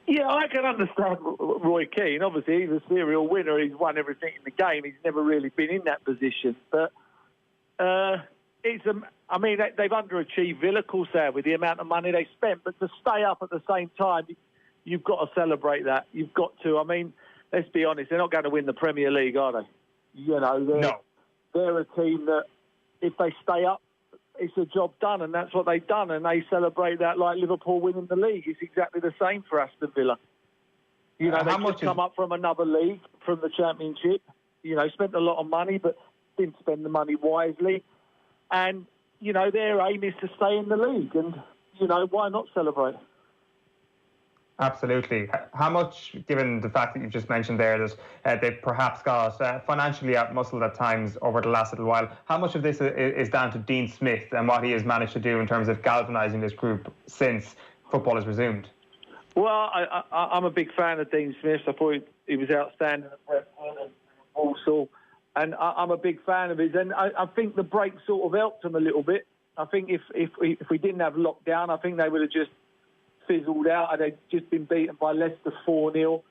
Yeah, I can understand Roy Keane. Obviously, he's a serial winner. He's won everything in the game. He's never really been in that position. But they've underachieved Villa, of course, with the amount of money they spent. But to stay up at the same time, you've got to celebrate that. You've got to. Let's be honest, they're not going to win the Premier League, are they? No. They're a team that, if they stay up, it's a job done, and that's what they've done, and they celebrate that like Liverpool winning the league. It's exactly the same for Aston Villa. They just come up from another league, from the Championship. Spent a lot of money, but didn't spend the money wisely. And, their aim is to stay in the league, and, why not celebrate? Absolutely. How much, given the fact that you've just mentioned there, that they've perhaps got financially outmuscled at times over the last little while, how much of this is down to Dean Smith and what he has managed to do in terms of galvanising this group since football has resumed? Well, I'm a big fan of Dean Smith. I thought he was outstanding at Brentford and Walsall, and I'm a big fan of his. And I think the break sort of helped him a little bit. I think if we didn't have lockdown, I think they would have just fizzled out, and they'd just been beaten by Leicester 4-0,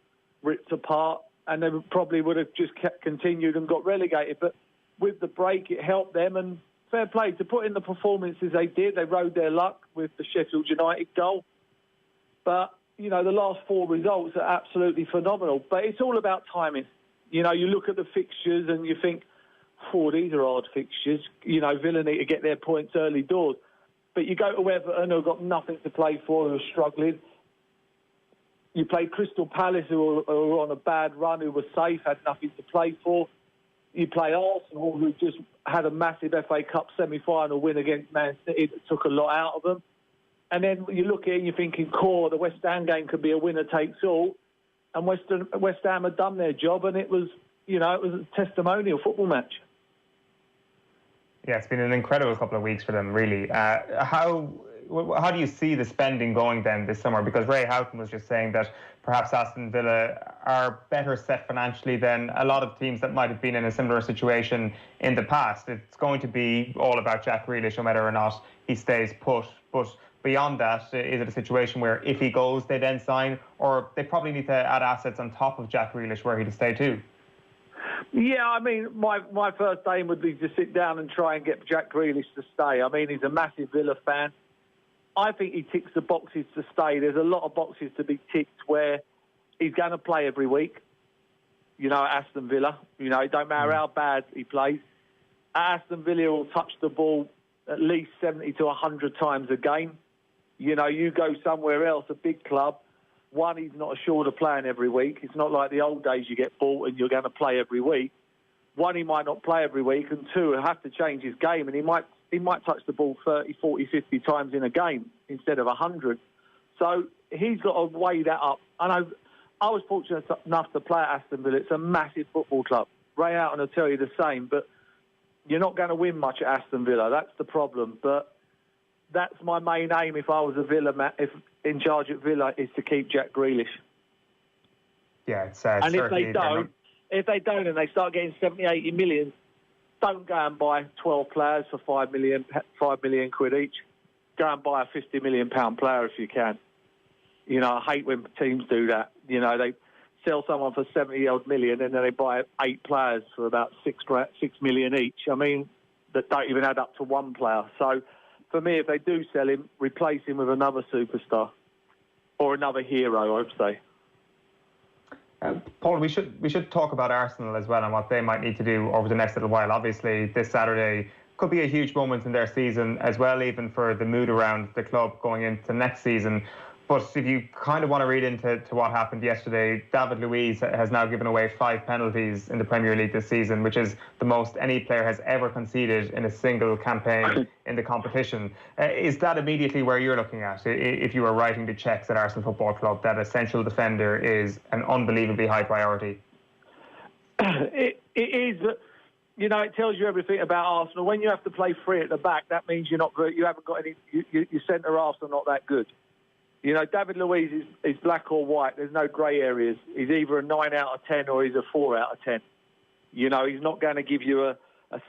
ripped apart, and they probably would have just continued and got relegated. But with the break, it helped them, and fair play to put in the performances they did. They rode their luck with the Sheffield United goal. But, you know, the last 4 results are absolutely phenomenal. But it's all about timing. You know, you look at the fixtures and you think, these are hard fixtures. You know, Villa need to get their points early doors. But you go to Everton, who've got nothing to play for, who are struggling. You play Crystal Palace, who are on a bad run, who were safe, had nothing to play for. You play Arsenal, who just had a massive FA Cup semi-final win against Man City that took a lot out of them. And then you look at it and you're thinking, the West Ham game could be a winner-takes-all. And West Ham had done their job, and it was, you know, it was a testimonial football match. Yeah, it's been an incredible couple of weeks for them, really. How do you see the spending going then this summer? Because Ray Houghton was just saying that perhaps Aston Villa are better set financially than a lot of teams that might have been in a similar situation in the past. It's going to be all about Jack Grealish, no matter or not he stays put. But beyond that, is it a situation where if he goes, they then sign, or they probably need to add assets on top of Jack Grealish were he to stay too? Yeah, I mean, my first aim would be to sit down and try and get Jack Grealish to stay. I mean, he's a massive Villa fan. I think he ticks the boxes to stay. There's a lot of boxes to be ticked where he's going to play every week, you know, at Aston Villa. You know, it don't matter how bad he plays. At Aston Villa, he'll touch the ball at least 70 to 100 times a game. You know, you go somewhere else, a big club, one, he's not assured of playing every week. It's not like the old days you get bought and you're going to play every week. One, he might not play every week, and two, he'll have to change his game, and he might touch the ball 30, 40, 50 times in a game instead of 100. So he's got to weigh that up. And I was fortunate enough to play at Aston Villa. It's a massive football club. Ray Houghton will tell you the same, but you're not going to win much at Aston Villa. That's the problem. But that's my main aim if I was a Villa, if in charge at Villa, is to keep Jack Grealish. Yeah, it's and if they don't and they start getting 70, 80 million, don't go and buy 12 players for 5 million quid each. Go and buy a £50 million player if you can. You know, I hate when teams do that. You know, they sell someone for 70-odd million and then they buy 8 players for about 6 million each. I mean, that don't even add up to one player. So, for me, if they do sell him, replace him with another superstar or another hero, I'd say. Paul, we should talk about Arsenal as well and what they might need to do over the next little while. Obviously, this Saturday could be a huge moment in their season as well, even for the mood around the club going into next season. But if you kind of want to read into what happened yesterday, David Luiz has now given away 5 penalties in the Premier League this season, which is the most any player has ever conceded in a single campaign in the competition. Is that immediately where you're looking at, if you were writing the checks at Arsenal Football Club, that a central defender is an unbelievably high priority? It is. You know, it tells you everything about Arsenal. When you have to play free at the back, that means you haven't got any. Your centre halves are not that good. You know, David Luiz is black or white. There's no grey areas. He's either a 9 out of 10 or he's a 4 out of 10. You know, he's not going to give you a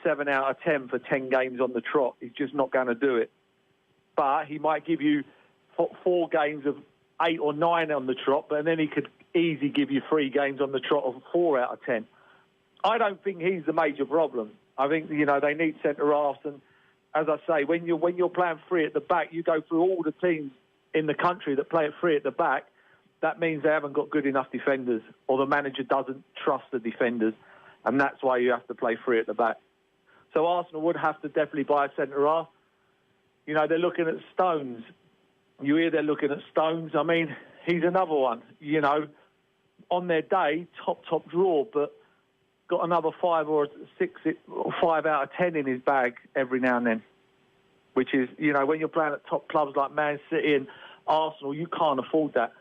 7 out of 10 for 10 games on the trot. He's just not going to do it. But he might give you 4 games of 8 or 9 on the trot, but then he could easily give you 3 games on the trot of 4 out of 10. I don't think he's the major problem. I think, you know, they need centre-halves. And as I say, when you're playing free at the back, you go through all the teams in the country that play it free at the back. That means they haven't got good enough defenders, or the manager doesn't trust the defenders, and that's why you have to play free at the back. So Arsenal would have to definitely buy a centre-half. You know, they're looking at Stones. You hear they're looking at Stones. I mean, he's another one. You know, on their day, top draw, but got another 5 or 6 or 5 out of 10 in his bag every now and then. Which is, you know, when you're playing at top clubs like Man City and Arsenal, you can't afford that.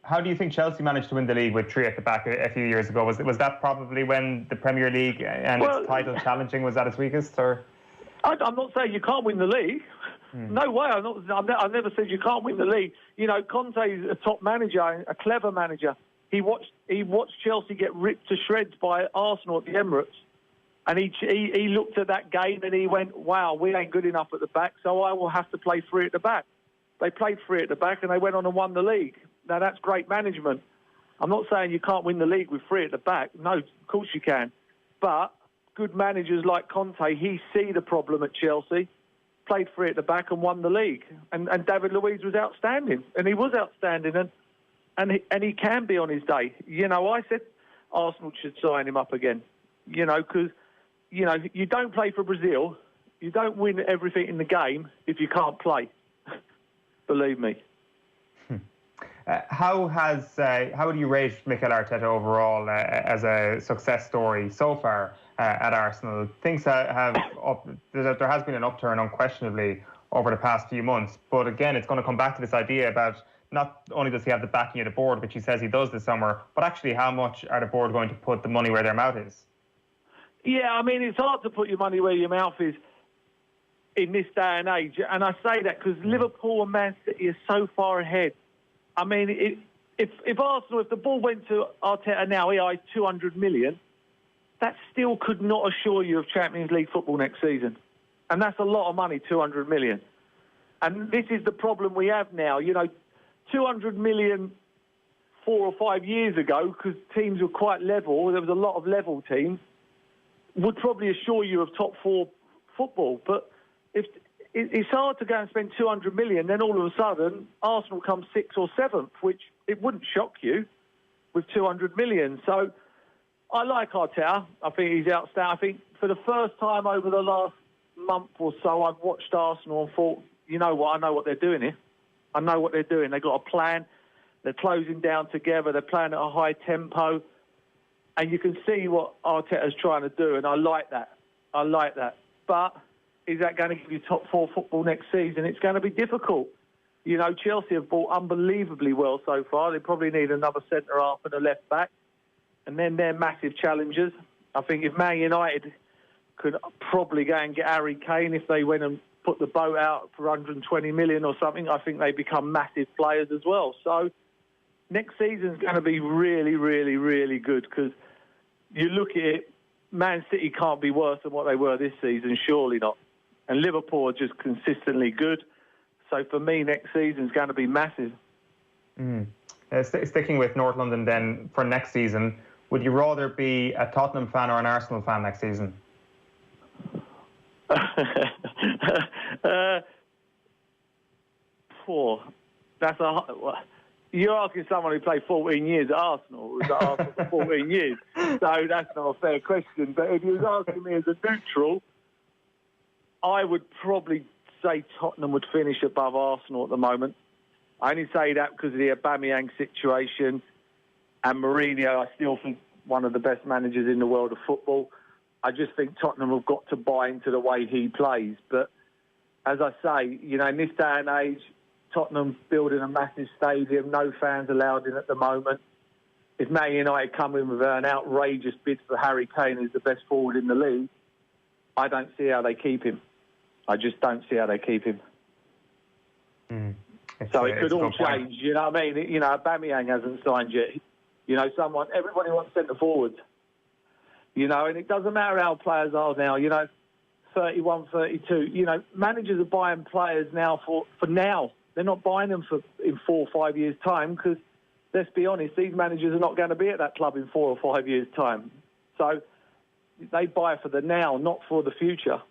How do you think Chelsea managed to win the league with 3 at the back a few years ago? Was that probably when the Premier League and its title challenging was at its weakest? Or I'm not saying you can't win the league. No way. I've never said you can't win the league. You know, Conte is a top manager, a clever manager. He watched Chelsea get ripped to shreds by Arsenal at the Emirates. And he looked at that game and he went, wow, we ain't good enough at the back, so I will have to play free at the back. They played free at the back and they went on and won the league. Now, that's great management. I'm not saying you can't win the league with 3 at the back. No, of course you can. But good managers like Conte, he see the problem at Chelsea, played 3 at the back and won the league. And David Luiz was outstanding, and he was outstanding, and he can be on his day. You know, I said Arsenal should sign him up again. You know, because you don't play for Brazil, you don't win everything in the game if you can't play. Believe me. How would you rate Mikel Arteta overall as a success story so far at Arsenal? Things there has been an upturn unquestionably over the past few months, but again, it's going to come back to this idea about not only does he have the backing of the board, which he says he does this summer, but actually how much are the board going to put the money where their mouth is? Yeah, I mean, it's hard to put your money where your mouth is in this day and age, and I say that because Liverpool and Man City are so far ahead. I mean, if Arsenal, if the ball went to Arteta now, he eyes 200 million, that still could not assure you of Champions League football next season. And that's a lot of money, 200 million. And this is the problem we have now. You know, 200 million 4 or 5 years ago, because teams were quite level, there was a lot of level teams, would probably assure you of top 4 football. But it's hard to go and spend 200 million, then all of a sudden Arsenal comes 6th or 7th, which it wouldn't shock you with 200 million. So I like Arteta. I think he's outstanding. I think for the first time over the last month or so, I've watched Arsenal and thought, you know what, I know what they're doing here. I know what they're doing. They've got a plan. They're closing down together. They're playing at a high tempo. And you can see what Arteta's trying to do, and I like that. I like that. But is that going to give you top 4 football next season? It's going to be difficult. You know, Chelsea have bought unbelievably well so far. They probably need another centre-half and a left-back. And then they're massive challengers. I think if Man United could probably go and get Harry Kane, if they went and put the boat out for 120 million or something, I think they become massive players as well. So next season's going to be really, really, really good, because you look at it, Man City can't be worse than what they were this season, surely not. And Liverpool are just consistently good. So for me, next season's going to be massive. Sticking with North London then, for next season, would you rather be a Tottenham fan or an Arsenal fan next season? You're asking someone who played 14 years at Arsenal, who was at Arsenal for 14 years. So that's not a fair question. But if you was asking me as a neutral, I would probably say Tottenham would finish above Arsenal at the moment. I only say that because of the Aubameyang situation, and Mourinho, I still think one of the best managers in the world of football. I just think Tottenham have got to buy into the way he plays. But as I say, you know, in this day and age, Tottenham's building a massive stadium, no fans allowed in at the moment. If Man United come in with an outrageous bid for Harry Kane, who's the best forward in the league, I don't see how they keep him. I just don't see how they keep him. So it could all change, you know what I mean? You know, Aubameyang hasn't signed yet. You know, everybody wants centre forwards. You know, and it doesn't matter how players are now, you know, 31, 32. You know, managers are buying players now for now. They're not buying them in 4 or 5 years' time, because, let's be honest, these managers are not going to be at that club in 4 or 5 years' time. So they buy for the now, not for the future.